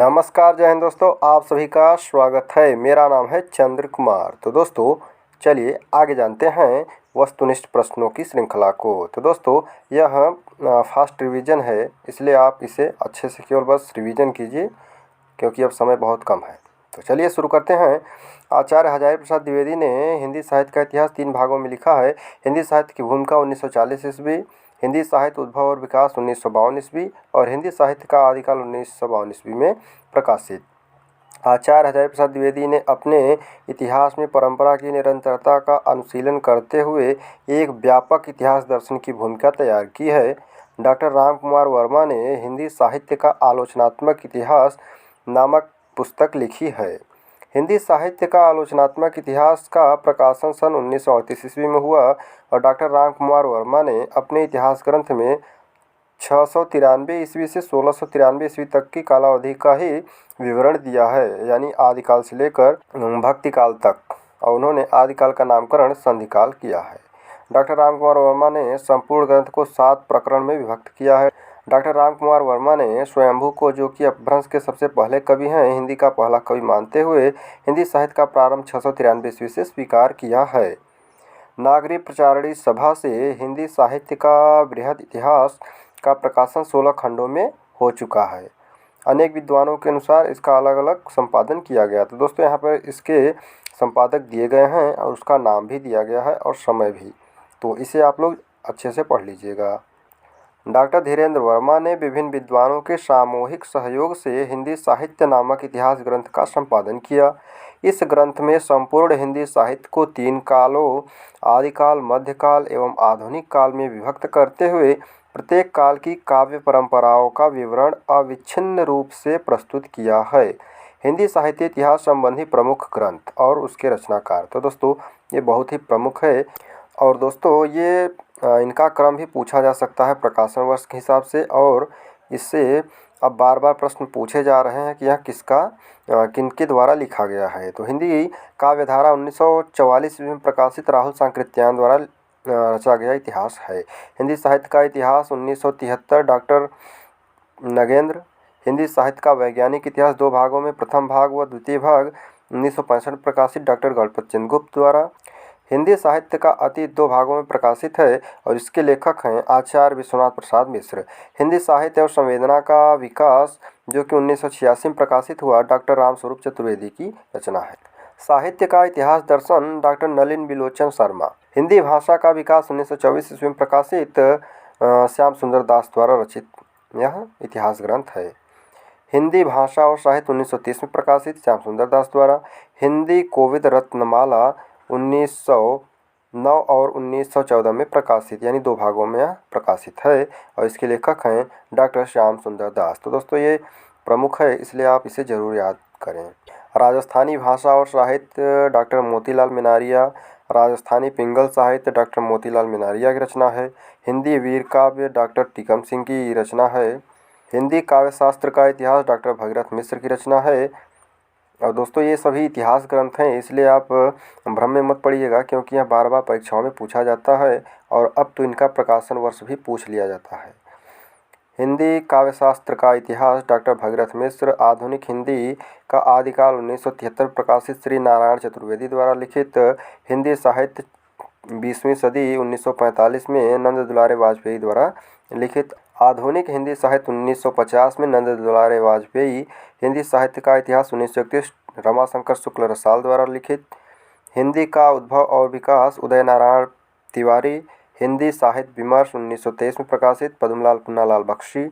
नमस्कार, जय हिंद दोस्तों। आप सभी का स्वागत है। मेरा नाम है चंद्र कुमार। तो दोस्तों चलिए आगे जानते हैं वस्तुनिष्ठ प्रश्नों की श्रृंखला को। तो दोस्तों यह फास्ट रिवीजन है, इसलिए आप इसे अच्छे से केवल बस रिवीजन कीजिए क्योंकि अब समय बहुत कम है। तो चलिए शुरू करते हैं। आचार्य हजारी प्रसाद द्विवेदी ने हिंदी साहित्य का इतिहास 3 भागों में लिखा है। हिंदी साहित्य की भूमिका 1940 ईस्वी, हिंदी साहित्य उद्भव और विकास 1952 ईस्वी और हिंदी साहित्य का आदिकाल 1952 ईस्वी में प्रकाशित। आचार्य हजारी प्रसाद द्विवेदी ने अपने इतिहास में परंपरा की निरंतरता का अनुशीलन करते हुए एक व्यापक इतिहास दर्शन की भूमिका तैयार की है। डॉक्टर राम कुमार वर्मा ने हिंदी साहित्य का आलोचनात्मक इतिहास नामक पुस्तक लिखी है। हिंदी साहित्य का आलोचनात्मक इतिहास का प्रकाशन सन 1938 ईस्वी में हुआ और डॉक्टर राम कुमार वर्मा ने अपने इतिहास ग्रंथ में 693 ईस्वी से 1693 ईस्वी तक की कालावधि का ही विवरण दिया है, यानी आदिकाल से लेकर भक्तिकाल तक, और उन्होंने आदिकाल का नामकरण संधिकाल किया है। डॉक्टर राम कुमार वर्मा ने संपूर्ण ग्रंथ को 7 प्रकरण में विभक्त किया है। डॉक्टर राम कुमार वर्मा ने स्वयंभू को, जो कि अपभ्रंश के सबसे पहले कवि हैं, हिंदी का पहला कवि मानते हुए हिंदी साहित्य का प्रारंभ 693 ईस्वी से स्वीकार किया है। नागरिक प्रचारणी सभा से हिंदी साहित्य का बृहद इतिहास का प्रकाशन 16 खंडों में हो चुका है। अनेक विद्वानों के अनुसार इसका अलग अलग संपादन किया गया। तो दोस्तों यहाँ पर इसके संपादक दिए गए हैं और उसका नाम भी दिया गया है और समय भी, तो इसे आप लोग अच्छे से पढ़ लीजिएगा। डॉक्टर धीरेन्द्र वर्मा ने विभिन्न विद्वानों के सामूहिक सहयोग से हिंदी साहित्य नामक इतिहास ग्रंथ का संपादन किया। इस ग्रंथ में संपूर्ण हिंदी साहित्य को 3 कालों आदिकाल, मध्यकाल एवं आधुनिक काल में विभक्त करते हुए प्रत्येक काल की काव्य परंपराओं का विवरण अविच्छिन्न रूप से प्रस्तुत किया है। हिंदी साहित्य इतिहास संबंधी प्रमुख ग्रंथ और उसके रचनाकार। तो दोस्तों ये बहुत ही प्रमुख है और दोस्तों ये इनका क्रम भी पूछा जा सकता है प्रकाशन वर्ष के हिसाब से, और इससे अब बार बार प्रश्न पूछे जा रहे हैं कि यह किनके द्वारा लिखा गया है। तो हिंदी काव्यधारा 1944 में प्रकाशित राहुल सांकृत्यायन द्वारा रचा गया इतिहास है। हिंदी साहित्य का इतिहास 1973 डॉक्टर नगेंद्र। हिंदी साहित्य का वैज्ञानिक इतिहास 2 भागों में, प्रथम भाग व द्वितीय भाग 1965 प्रकाशित डॉक्टर गणपत चंद्र गुप्त द्वारा। हिंदी साहित्य का अतीत 2 भागों में प्रकाशित है और इसके लेखक हैं आचार्य विश्वनाथ प्रसाद मिश्र। हिंदी साहित्य और संवेदना का विकास, जो कि 1986 में प्रकाशित हुआ, डॉक्टर रामस्वरूप चतुर्वेदी की रचना है। साहित्य का इतिहास दर्शन डॉक्टर नलिन बिलोचन शर्मा। हिंदी भाषा का विकास 1924 ईस्वी में प्रकाशित श्याम सुंदर दास द्वारा रचित यह इतिहास ग्रंथ है। हिंदी भाषा और साहित्य 1930 में प्रकाशित श्याम सुंदर दास द्वारा। हिंदी कोविद रत्नमाला 1909 और 1914 में प्रकाशित, यानी 2 भागों में यह प्रकाशित है और इसके लेखक हैं डॉक्टर श्याम सुंदर दास। तो दोस्तों ये प्रमुख है, इसलिए आप इसे जरूर याद करें। राजस्थानी भाषा और साहित्य डॉक्टर मोतीलाल मिनारिया। राजस्थानी पिंगल साहित्य डॉक्टर मोतीलाल मिनारिया की रचना है। हिंदी वीर काव्य डॉक्टर टीकम सिंह की रचना है। हिंदी काव्य शास्त्र का इतिहास डॉक्टर भगीरथ मिश्र की रचना है। और दोस्तों ये सभी इतिहास ग्रंथ हैं, इसलिए आप भ्रम में मत पड़िएगा क्योंकि यह बार बार परीक्षाओं में पूछा जाता है और अब तो इनका प्रकाशन वर्ष भी पूछ लिया जाता है। हिंदी काव्य शास्त्र का इतिहास डॉक्टर भगीरथ मिश्र। आधुनिक हिंदी का आदिकाल 1973 प्रकाशित श्री नारायण चतुर्वेदी द्वारा लिखित। हिंदी साहित्य 20वीं सदी 1945 में नंद दुलारे वाजपेयी द्वारा लिखित। आधुनिक हिंदी साहित्य 1950 में नंद दुलारे वाजपेयी। हिंदी साहित्य का इतिहास 1931 रमाशंकर शुक्ल रसाल द्वारा लिखित। हिंदी का उद्भव और विकास उदय नारायण तिवारी। हिंदी साहित्य विमर्श 1923 में प्रकाशित पद्मलाल पुन्नालाल बख्शी।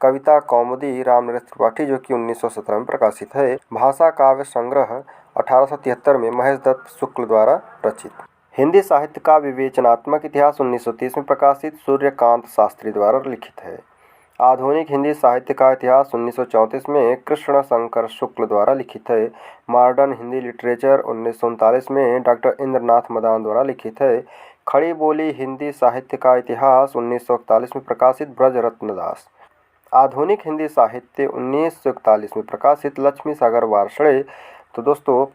कविता कौमुदी रामनरेश त्रिपाठी, जो कि 1917 में प्रकाशित है। भाषा काव्य संग्रह 1873 में महेश दत्त शुक्ल द्वारा रचित। हिंदी साहित्य का विवेचनात्मक इतिहास 1930 में प्रकाशित सूर्यकांत शास्त्री द्वारा लिखित है। आधुनिक हिंदी साहित्य का इतिहास 1934 में कृष्ण शंकर शुक्ल द्वारा लिखित है। मॉडर्न हिंदी लिटरेचर 1939 में डॉक्टर इंद्रनाथ मदान द्वारा लिखित है। खड़ी बोली हिंदी साहित्य का इतिहास 1941 में प्रकाशित ब्रजरत्न दास। आधुनिक हिंदी साहित्य 1941 में प्रकाशित लक्ष्मी सागर वार्ष्णेय। तो दोस्तों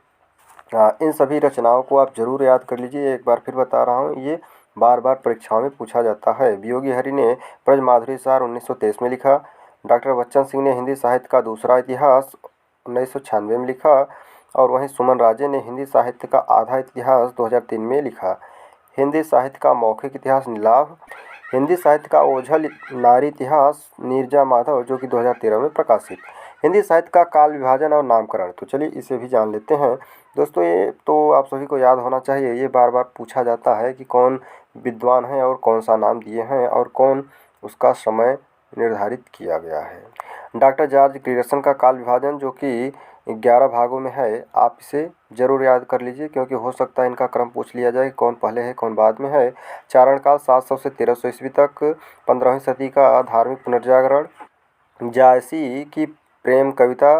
इन सभी रचनाओं को आप जरूर याद कर लीजिए। एक बार फिर बता रहा हूँ, ये बार बार परीक्षाओं में पूछा जाता है। वियोगी हरि ने ब्रज माधुरी सार 1923 में लिखा। डॉक्टर बच्चन सिंह ने हिंदी साहित्य का दूसरा इतिहास 1996 में लिखा और वहीं सुमन राजे ने हिंदी साहित्य का आधा इतिहास 2003 में लिखा। हिंदी साहित्य का मौखिक इतिहास नीलाभ। हिंदी साहित्य का ओझल नारी इतिहास नीरजा माधव जो कि 2013 में प्रकाशित। हिंदी साहित्य का काल विभाजन और नामकरण, तो चलिए इसे भी जान लेते हैं। दोस्तों ये तो आप सभी को याद होना चाहिए, ये बार बार पूछा जाता है कि कौन विद्वान है और कौन सा नाम दिए हैं और कौन उसका समय निर्धारित किया गया है। डॉक्टर जॉर्ज ग्रियर्सन का काल विभाजन जो कि 11 भागों में है, आप इसे जरूर याद कर लीजिए क्योंकि हो सकता है इनका क्रम पूछ लिया जाए कौन पहले है कौन बाद में है। चारण काल 700 से 1300 ईस्वी तक। 15वीं सदी का धार्मिक पुनर्जागरण। जायसी की प्रेम कविता।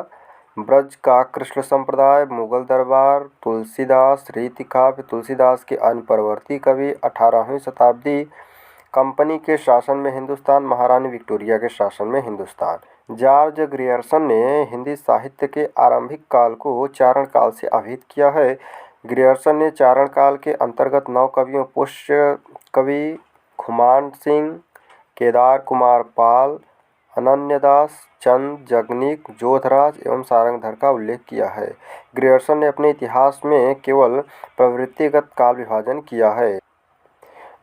ब्रज का कृष्ण संप्रदाय। मुगल दरबार। तुलसीदास रीति काव्य। तुलसीदास के अनपरवर्ती कवि। 18वीं शताब्दी। कंपनी के शासन में हिंदुस्तान। महारानी विक्टोरिया के शासन में हिंदुस्तान। जॉर्ज ग्रियर्सन ने हिंदी साहित्य के आरंभिक काल को चारण काल से अभिहित किया है। ग्रियर्सन ने चारण काल के अंतर्गत 9 कवियों पुष्य कवि, खुमान सिंह, केदार कुमार पाल, अनन्यदास, चंद, जगनीक, जोधराज एवं सारंगधर का उल्लेख किया है। ग्रियर्सन ने अपने इतिहास में केवल प्रवृत्तिगत काल विभाजन किया है।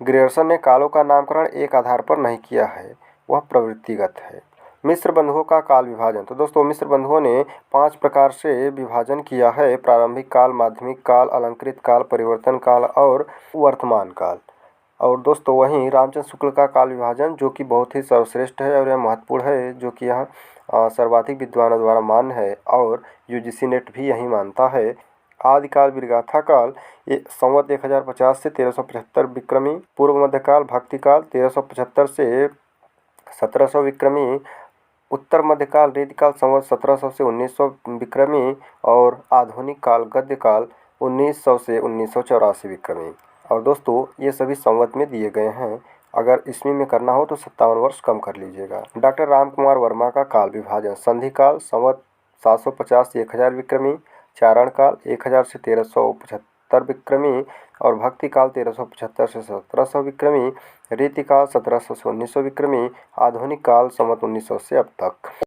ग्रियर्सन ने कालों का नामकरण एक आधार पर नहीं किया है, वह प्रवृत्तिगत है। मिस्र बंधुओं का काल विभाजन, तो दोस्तों मिस्र बंधुओं ने 5 प्रकार से विभाजन किया है: प्रारंभिक काल, माध्यमिक काल, अलंकृत काल, परिवर्तन काल और वर्तमान काल। और दोस्तों वहीं रामचंद्र शुक्ल का काल विभाजन जो कि बहुत ही सर्वश्रेष्ठ है और यह महत्वपूर्ण है, जो कि यहाँ सर्वाधिक विद्वानों द्वारा मान्य है और यूजीसी नेट भी यही मानता है। आदिकाल वीरगाथा काल, ये संवत 1050 से 1375 विक्रमी। पूर्व मध्यकाल भक्तिकाल 1375 से 1700 विक्रमी। उत्तर मध्यकाल रीतिकाल संवत 1700 से 1900 विक्रमी। और आधुनिक काल गद्यकाल 1900 से 1984 विक्रमी। और दोस्तों ये सभी संवत में दिए गए हैं, अगर ईस्वी में करना हो तो 57 वर्ष कम कर लीजिएगा। डॉक्टर रामकुमार वर्मा का काल विभाजन, संधि काल संवत 750 से 1000 विक्रमी। चारण काल 1000 से 1375 विक्रमी। और भक्ति काल 1375 से 1700 विक्रमी। रीतिकाल 1700 से 1900 विक्रमी। आधुनिक काल संवत 1900 से अब तक।